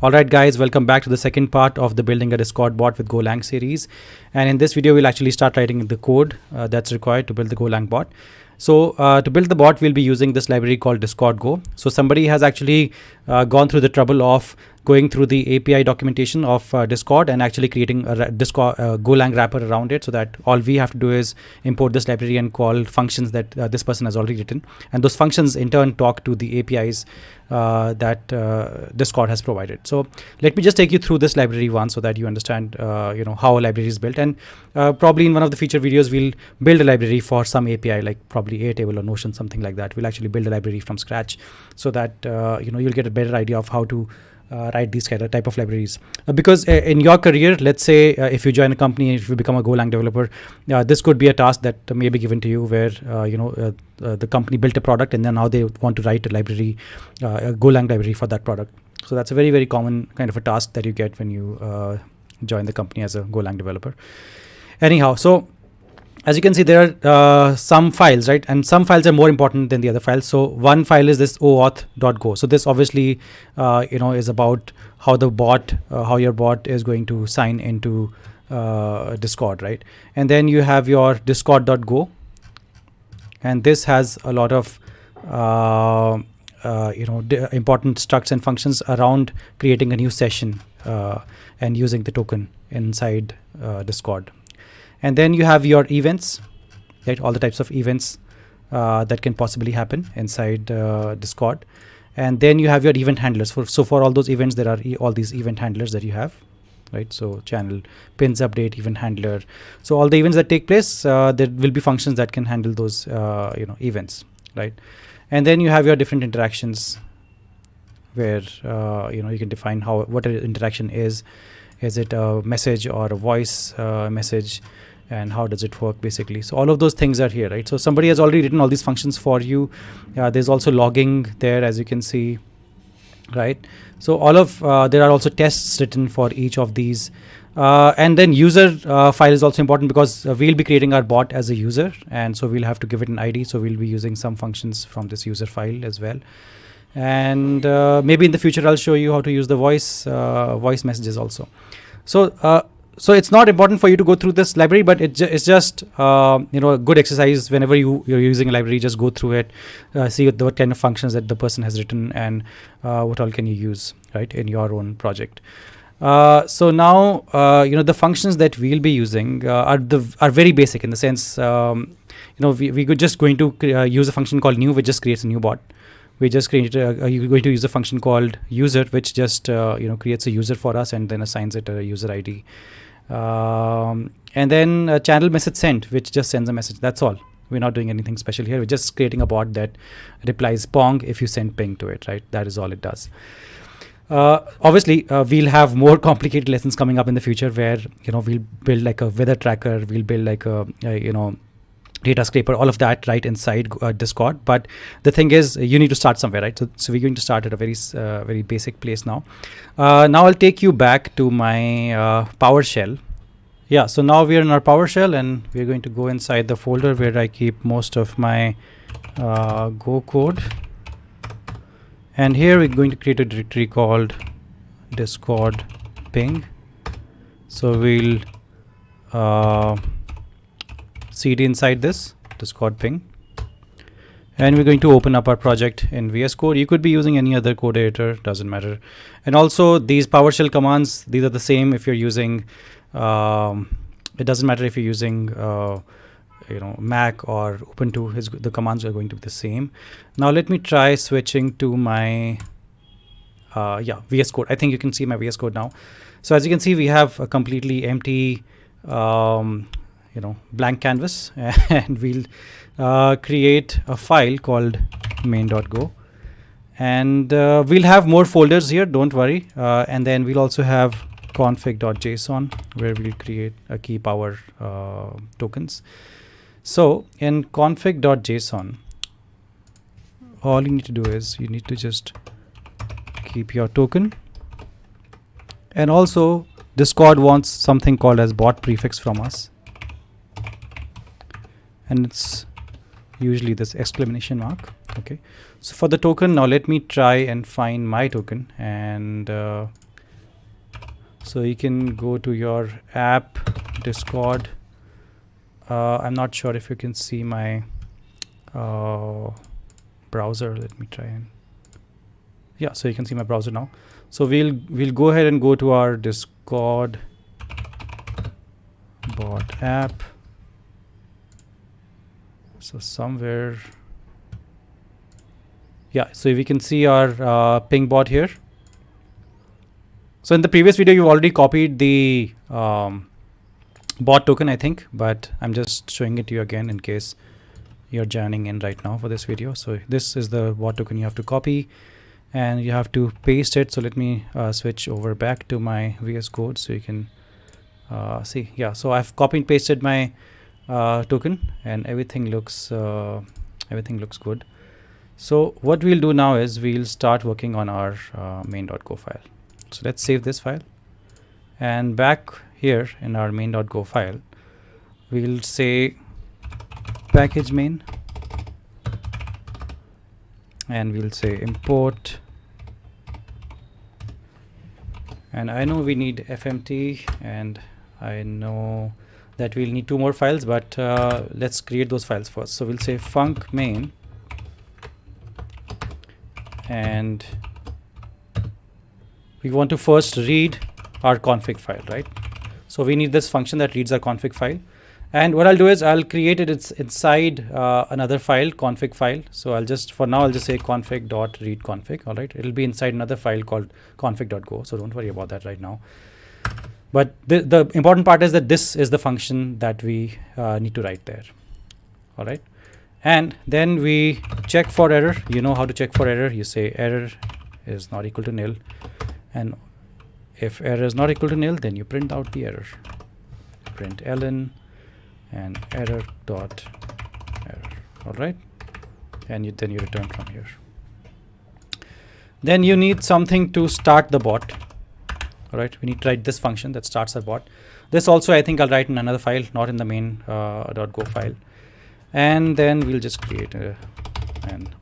Alright guys, welcome back to the second part of the building a Discord bot with Golang series. And in this video, we'll actually start writing the code that's required to build the Golang bot. So to build the bot, we'll be using this library called Discord Go. So somebody has actually gone through the trouble of going through the API documentation of Discord and actually creating a Discord Golang wrapper around it, so that all we have to do is import this library and call functions that this person has already written, and those functions in turn talk to the APIs that Discord has provided. So let me just take you through this library once so that you understand how a library is built, and probably in one of the future videos we'll build a library for some API like probably Airtable or Notion, something like that. We'll actually build a library from scratch so that you'll get a better idea of how to write these kind of type of libraries, because in your career, let's say if you join a company, if you become a Golang developer, this could be a task that may be given to you where the company built a product and then now they want to write a library, a Golang library for that product. So that's a very, very common kind of a task that you get when you join the company as a Golang developer. Anyhow, so as you can see, there are some files, right? And some files are more important than the other files. So one file is this auth.go. So this obviously, is about how the bot, how your bot is going to sign into Discord, right? And then you have your discord.go. And this has a lot of, important structs and functions around creating a new session and using the token inside Discord. And then you have your events, right? All the types of events that can possibly happen inside Discord. And then you have your event handlers. So for all those events, there are all these event handlers that you have, right? So channel, pins update, event handler. So all the events that take place, there will be functions that can handle those, events, right? And then you have your different interactions where, you can define what an interaction is. Is it a message or a voice message? And how does it work basically? So all of those things are here, right? So somebody has already written all these functions for you. There's also logging there, as you can see, right? So there are also tests written for each of these. And then user file is also important because we'll be creating our bot as a user. And so we'll have to give it an ID. So we'll be using some functions from this user file as well. And maybe in the future, I'll show you how to use the voice messages also. So it's not important for you to go through this library, but it's just a good exercise. Whenever you're using a library, just go through it, see what kind of functions that the person has written, and what all can you use, right, in your own project. So now the functions that we'll be using are very basic in the sense we could just going to use a function called new, which just creates a new bot. We just created you're going to use a function called user, which just creates a user for us and then assigns it a user ID. And then a channel message sent, which just sends a message. That's all. We're not doing anything special here. We're just creating a bot that replies pong if you send ping to it, right? That is all it does. Obviously, we'll have more complicated lessons coming up in the future where we'll build like a weather tracker. We'll build like a data scraper, all of that right inside Discord. But the thing is, you need to start somewhere, right? So we're going to start at a very basic place now. Now I'll take you back to my PowerShell. Yeah, so now we're in our PowerShell and we're going to go inside the folder where I keep most of my Go code. And here we're going to create a directory called Discord ping. So we'll cd inside this Discord ping, and we're going to open up our project in VS Code. You could be using any other code editor, doesn't matter. And also these PowerShell commands, these are the same if you're using it doesn't matter if you're using Mac or Ubuntu. The commands are going to be the same. Now let me try switching to my VS Code. I think you can see my VS Code now. So as you can see, we have a completely empty blank canvas, and we'll create a file called main.go, and we'll have more folders here, don't worry. And then we'll also have config.json where we'll create a key power tokens. So in config.json, all you need to do is you need to just keep your token, and also Discord wants something called as bot prefix from us, and it's usually this exclamation mark. Okay, so for the token, now let me try and find my token, and So you can go to your app Discord. I'm not sure if you can see my browser. Let me try and yeah, so you can see my browser now. So we'll go ahead and go to our Discord bot app. So somewhere, yeah, so we can see our ping bot here. So in the previous video, you already copied the bot token, I think, but I'm just showing it to you again in case you're joining in right now for this video. So this is the bot token you have to copy and you have to paste it. So let me switch over back to my VS Code so you can see. Yeah, so I've copied and pasted my token and everything looks good. So what we'll do now is we'll start working on our main.go file. So let's save this file, and back here in our main.go file we'll say package main, and we'll say import, and I know we need fmt, and I know that we'll need 2 more files, but let's create those files first. So we'll say func main, and we want to first read our config file, right? So we need this function that reads our config file, and what I'll do is I'll create it inside another file, config file. So I'll just, for now, I'll just say config.read config. All right, it'll be inside another file called config.go, so don't worry about that right now. But the important part is that this is the function that we need to write there. All right, and then we check for error. You know how to check for error. You say error is not equal to nil, and if error is not equal to nil, then you print out the error. Print ln and error dot error. All right, and then you return from here. Then you need something to start the bot. All right, we need to write this function that starts our bot. This also I think I'll write in another file, not in the main .go file. And then we'll just create an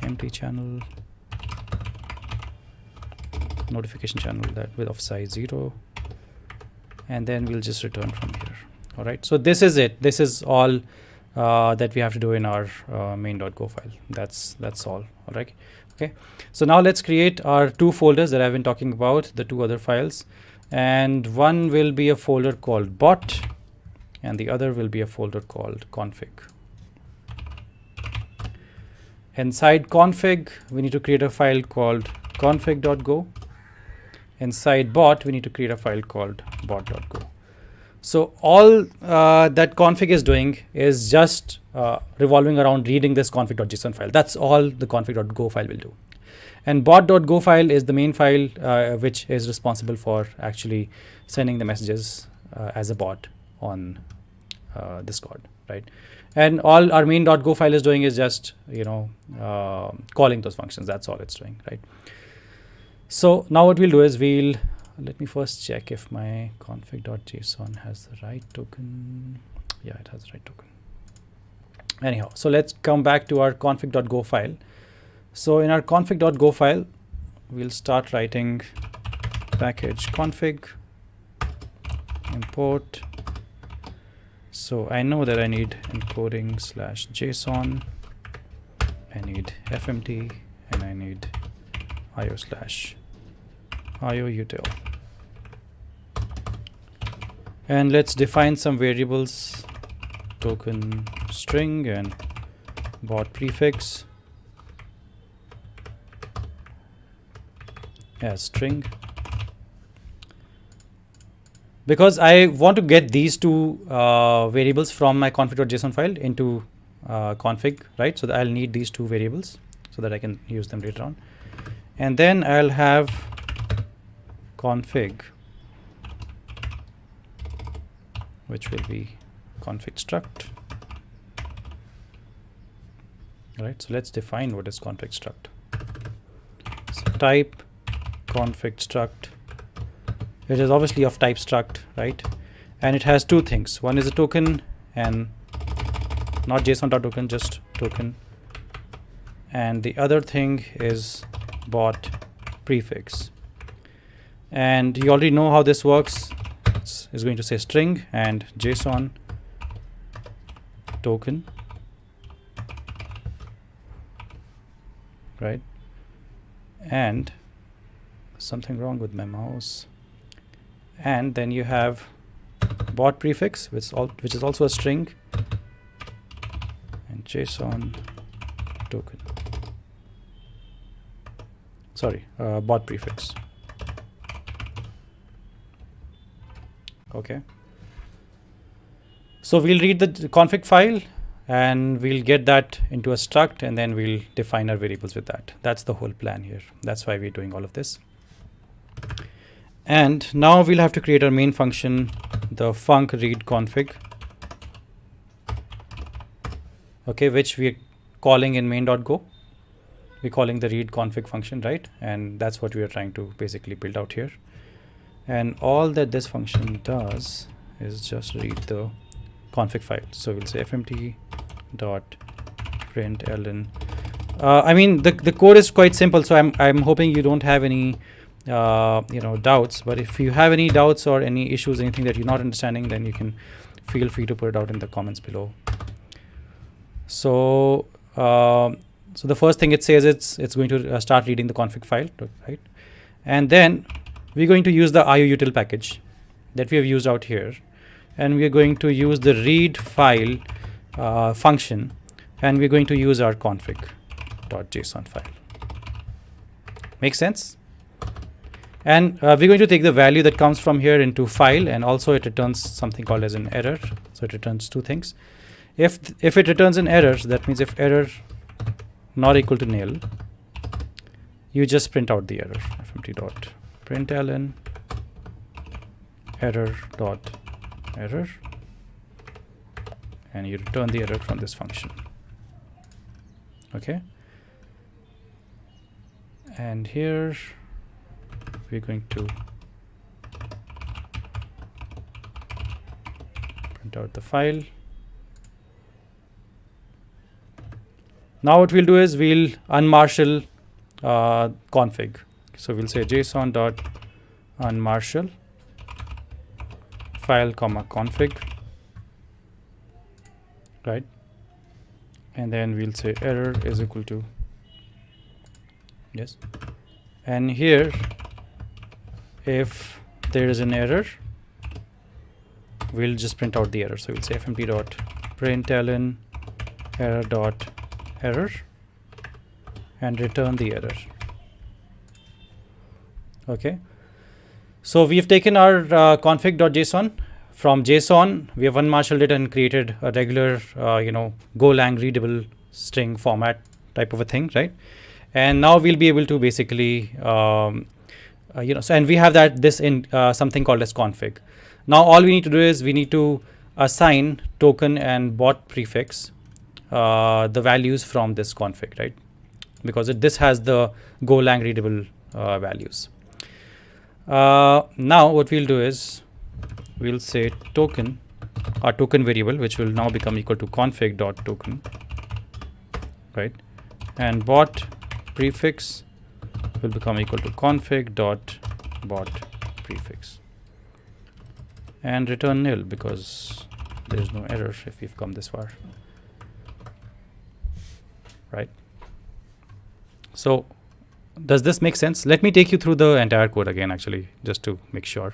empty channel, notification channel that with of size 0, and then we'll just return from here. All right, so this is it. This is all that we have to do in our main.go file. That's all. All right. Okay, so now let's create our 2 folders that I've been talking about, the 2 other files, and one will be a folder called bot and the other will be a folder called config. Inside config we need to create a file called config.go. Inside bot we need to create a file called bot.go. So all that config is doing is just revolving around reading this config.json file. That's all the config.go file will do. And bot.go file is the main file which is responsible for actually sending the messages as a bot on Discord, right? And all our main.go file is doing is just, calling those functions. That's all it's doing, right? So now what we'll do is let me first check if my config.json has the right token. Yeah, it has the right token. Anyhow, so let's come back to our config.go file. So in our config.go file, we'll start writing package config import. So I know that I need encoding /json, I need fmt, and I need io/io-util. And let's define some variables, token string and bot prefix as string, because I want to get these 2 variables from my config.json file into config, right? So that I'll need these 2 variables so that I can use them later on. And then I'll have config, which will be config struct. All right, so let's define what is config struct. So type config struct. It is obviously of type struct, right? And it has 2 things. One is a token, and not json.token, just token. And the other thing is bot prefix. And you already know how this works. It's going to say string and JSON token, right? And something wrong with my mouse. And then you have bot prefix, which is also a string, and JSON token. Sorry, bot prefix. Okay. So we'll read the config file and we'll get that into a struct, and then we'll define our variables with that. That's the whole plan here. That's why we're doing all of this. And now we'll have to create our main function, the func read config, okay, which we're calling in main.go. We're calling the read config function, right? And that's what we are trying to basically build out here. And all that this function does is just read the config file. So we'll say fmt dot println. I mean, the code is quite simple, so I'm hoping you don't have any doubts. But if you have any doubts or any issues, anything that you're not understanding, then you can feel free to put it out in the comments below. So so the first thing it says, it's going to start reading the config file, right? And then we're going to use the ioutil package that we have used out here, and we're going to use the read file function, and we're going to use our config.json file. Make sense? And we're going to take the value that comes from here into file, and also it returns something called as an error. So it returns two things. If it returns an error, so that means if error not equal to nil, you just print out the error, fmt.println error, and you return the error from this function. Okay. And here we're going to print out the file. Now what we'll do is we'll unmarshal config. So we'll say json.unmarshal file comma config, right? And then we'll say error is equal to yes. And here, if there is an error, we'll just print out the error. So we'll say fmt.println error and return the error. Okay. So we've taken our config.json. From JSON, we have unmarshaled it and created a regular, Golang readable string format type of a thing, right? And now we'll be able to basically, and we have this in something called as config. Now all we need to do is we need to assign token and bot prefix the values from this config, right? Because this has the Golang readable values. Now what we'll do is we'll say token, our token variable, which will now become equal to config.token, right? And bot prefix will become equal to config.bot prefix, and return nil because there is no error if we've come this far, right? So does this make sense? Let me take you through the entire code again, actually, just to make sure.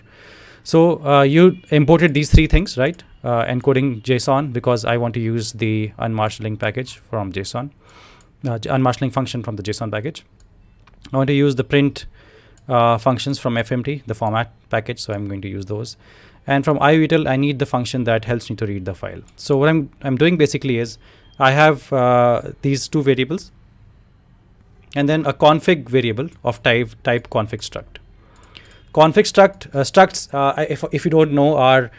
So you imported these three things, right? Encoding JSON, because I want to use the unmarshalling package from JSON, unmarshalling function from the JSON package. I want to use the print functions from FMT, the format package, so I'm going to use those. And from ioutil, I need the function that helps me to read the file. So what I'm doing basically is I have these two variables, and then a config variable of type config struct. Config structs, if you don't know, are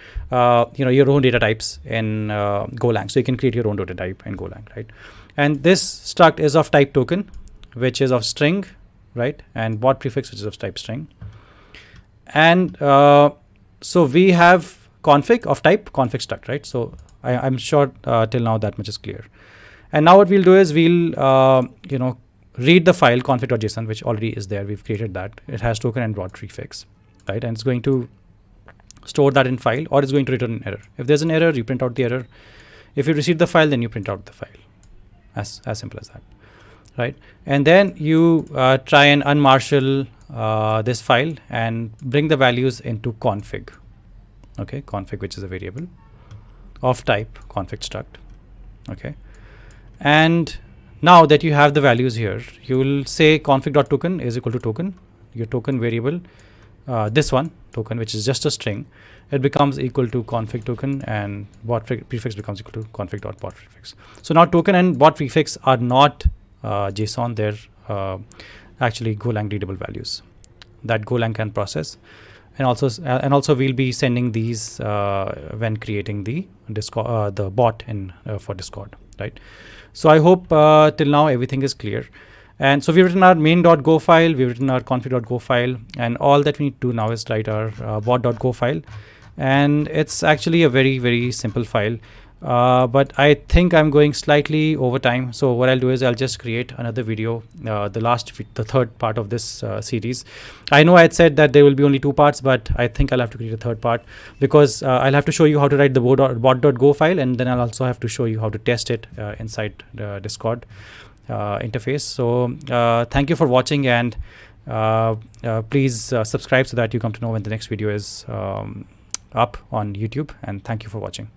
your own data types in Golang. So you can create your own data type in Golang, right? And this struct is of type token, which is of string, right? And bot prefix, which is of type string. And so we have config of type config struct, right? So I'm sure till now that much is clear. And now what we'll do is we'll read the file config.json, which already is there. We've created that. It has token and bot prefix. right? And it's going to store that in file, or it's going to return an error. If there's an error, you print out the error. If you receive the file, then you print out the file. As simple as that, right? And then you try and unmarshal this file and bring the values into config. Okay, config, which is a variable of type config struct. Okay, and now that you have the values here, you will say config.token is equal to token, your token variable, this one token, which is just a string. It becomes equal to config token, and bot prefix becomes equal to config.bot prefix. So now token and bot prefix are not JSON, they're actually Golang readable values that Golang can process. And also we'll be sending these when creating the Discord, the bot in for Discord, right? So I hope till now everything is clear. And so we've written our main.go file, we've written our config.go file, and all that we need to do now is write our bot.go file. And it's actually a very, very simple file. But I think I'm going slightly over time. So what I'll do is I'll just create another video, the third part of this series. I know I had said that there will be only 2 parts, but I think I'll have to create a third part, because I'll have to show you how to write the bot.go file, and then I'll also have to show you how to test it inside the Discord interface. So thank you for watching, and please subscribe so that you come to know when the next video is up on YouTube, and thank you for watching.